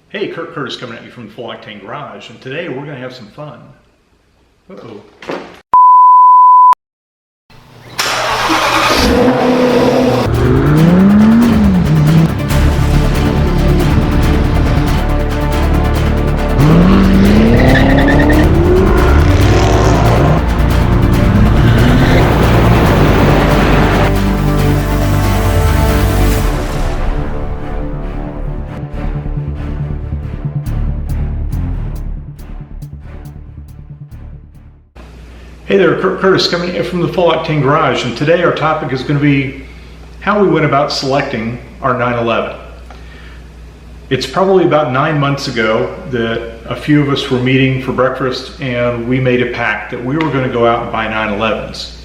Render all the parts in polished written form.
Hey, Kurt Curtis coming at you from the Full Octane Garage, and today we're going to have some fun. Uh-oh. Hey there, Kurt Curtis coming in from the Full Octane Garage, and today our topic is going to be how we went about selecting our 911. It's probably about 9 months ago that a few of us were meeting for breakfast and we made a pact that we were going to go out and buy 911s.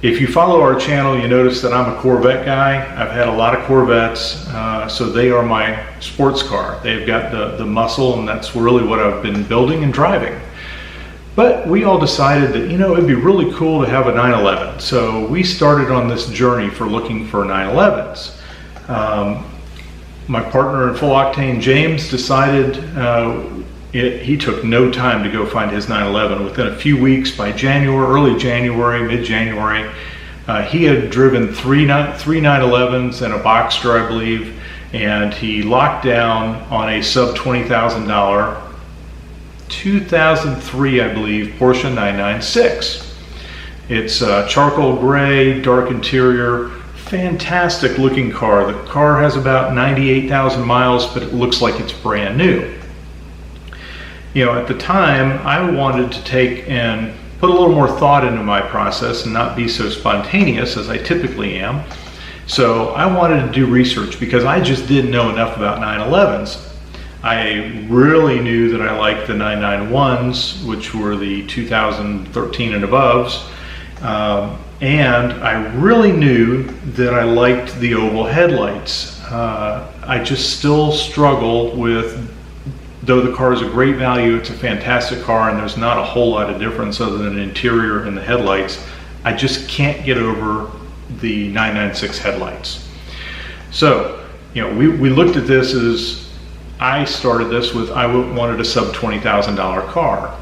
If you follow our channel, you notice that I'm a Corvette guy. I've had a lot of Corvettes, so they are my sports car. They've got the muscle, and that's really what I've been building and driving. But we all decided that, it'd be really cool to have a 911. So we started on this journey for looking for 911s. My partner in Full Octane, James, decided he took no time to go find his 911. Within a few weeks, by January, early January, mid-January, he had driven three 911s and a Boxster, I believe, and he locked down on a sub $20,000 2003, I believe, Porsche 996. It's charcoal gray, dark interior, fantastic looking car. The car has about 98,000 miles, but it looks like it's brand new. At the time, I wanted to take and put a little more thought into my process and not be so spontaneous as I typically am. So I wanted to do research because I just didn't know enough about 911s. I really knew that I liked the 991s, which were the 2013 and aboves, and I really knew that I liked the oval headlights. I just still struggle with, though the car is a great value, it's a fantastic car, and there's not a whole lot of difference other than an interior and the headlights. I just can't get over the 996 headlights. So, we looked at this as, I started this with, I wanted a sub $20,000 car.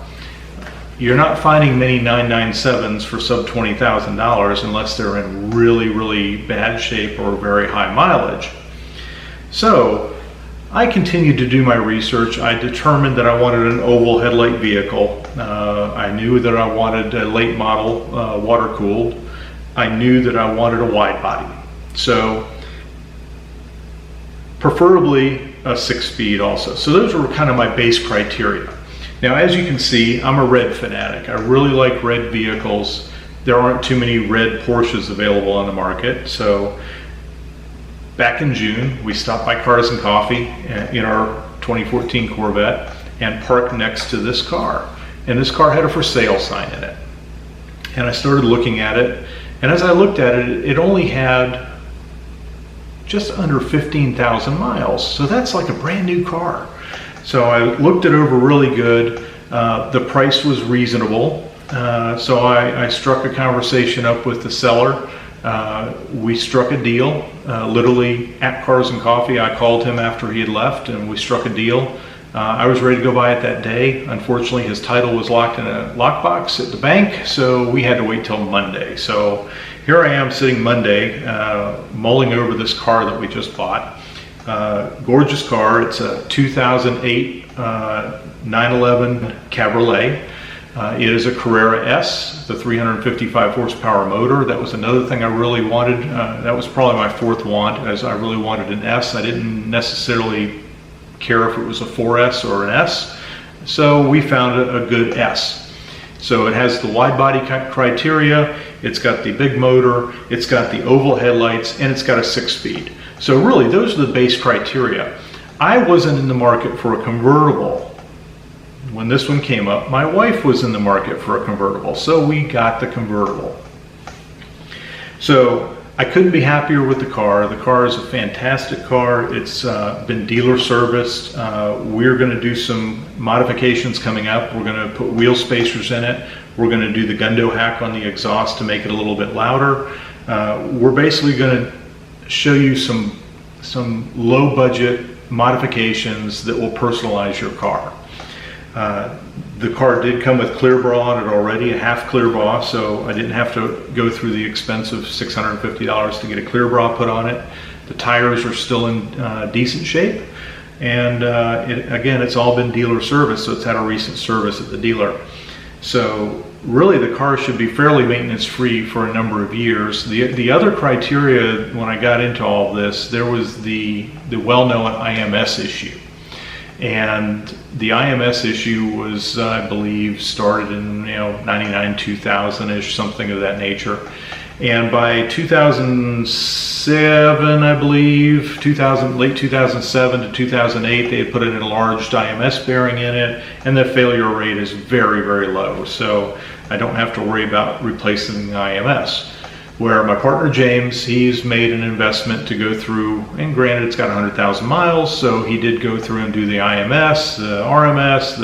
You're not finding many 997s for sub $20,000 unless they're in really, really bad shape or very high mileage. So I continued to do my research. I determined that I wanted an oval headlight vehicle. I knew that I wanted a late model water cooled. I knew that I wanted a wide body. So preferably a 6-speed also. So those were kind of my base criteria. Now, as you can see, I'm a red fanatic. I really like red vehicles. There aren't too many red Porsches available on the market. So back in June, we stopped by Cars and Coffee in our 2014 Corvette and parked next to this car. And this car had a for sale sign in it. And I started looking at it. And as I looked at it, it only had just under 15,000 miles. So that's like a brand new car. So I looked it over really good. The price was reasonable. So I struck a conversation up with the seller. We struck a deal, literally at Cars and Coffee. I called him after he had left and we struck a deal. I was ready to go buy it that day. Unfortunately, his title was locked in a lockbox at the bank, so we had to wait till Monday. So here I am sitting Monday, mulling over this car that we just bought. Gorgeous car. It's a 2008 911 Cabriolet. It is a Carrera S, the 355 horsepower motor. That was another thing I really wanted. That was probably my fourth want, as I really wanted an S. I didn't necessarily care if it was a 4S or an S. So we found a good S. So it has the wide body criteria, it's got the big motor, it's got the oval headlights, and it's got a 6-speed. So really, those are the base criteria. I wasn't in the market for a convertible. When this one came up, my wife was in the market for a convertible, so we got the convertible. So I couldn't be happier with the car. The car is a fantastic car. It's been dealer serviced. We're going to do some modifications coming up. We're going to put wheel spacers in it. We're going to do the gundo hack on the exhaust to make it a little bit louder. We're basically going to show you some low budget modifications that will personalize your car. The car did come with clear bra on it already, a half clear bra, so I didn't have to go through the expense of $650 to get a clear bra put on it. The tires are still in decent shape, and again, it's all been dealer service, so it's had a recent service at the dealer. So really the car should be fairly maintenance free for a number of years. The other criteria when I got into all this, there was the well-known IMS issue. And the IMS issue was, I believe, started in 99, 2000-ish, something of that nature. And by 2007, I believe, late 2007 to 2008, they had put an enlarged IMS bearing in it, and the failure rate is very, very low. So I don't have to worry about replacing the IMS. Where my partner James, he's made an investment to go through, and granted it's got 100,000 miles, so he did go through and do the IMS, the RMS,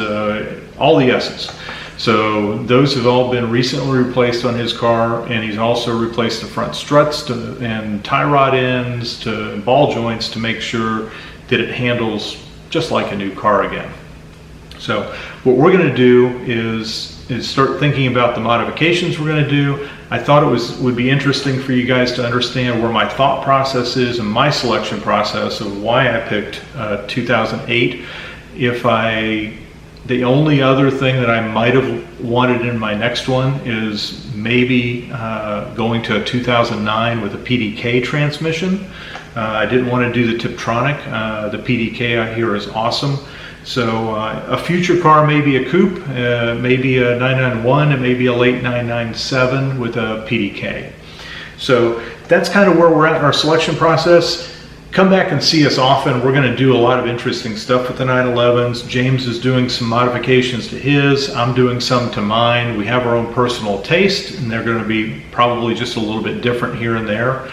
all the S's. So those have all been recently replaced on his car, and he's also replaced the front struts and tie rod ends to ball joints to make sure that it handles just like a new car again. So what we're going to do is start thinking about the modifications we're going to do. I thought it would be interesting for you guys to understand where my thought process is and my selection process of why I picked 2008. The only other thing that I might have wanted in my next one is maybe going to a 2009 with a PDK transmission. I didn't want to do the Tiptronic. The PDK I hear is awesome. So a future car, maybe a coupe, maybe a 991, and maybe a late 997 with a PDK. So that's kind of where we're at in our selection process. Come back and see us often. We're going to do a lot of interesting stuff with the 911s. James is doing some modifications to his. I'm doing some to mine. We have our own personal taste, and they're going to be probably just a little bit different here and there.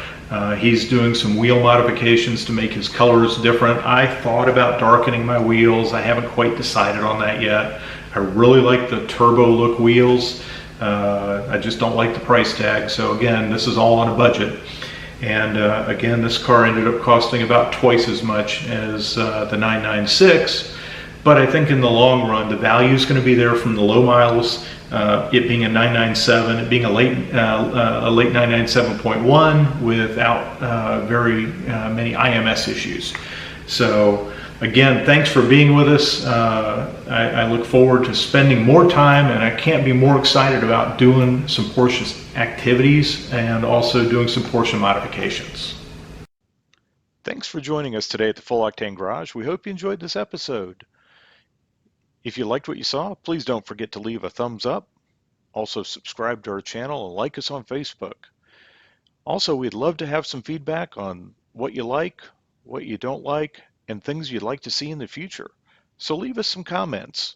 He's doing some wheel modifications to make his colors different. I thought about darkening my wheels. I haven't quite decided on that yet. I really like the turbo look wheels. I just don't like the price tag. So again, this is all on a budget. And again, this car ended up costing about twice as much as the 996. But I think in the long run, the value is going to be there from the low miles. It being a 997, it being a late 997.1 without very many IMS issues. So again, thanks for being with us. I look forward to spending more time, and I can't be more excited about doing some Porsche activities and also doing some Porsche modifications. Thanks for joining us today at the Full Octane Garage. We hope you enjoyed this episode. If you liked what you saw, please don't forget to leave a thumbs up. Also subscribe to our channel and like us on Facebook. Also, we'd love to have some feedback on what you like, what you don't like, and things you'd like to see in the future. So leave us some comments.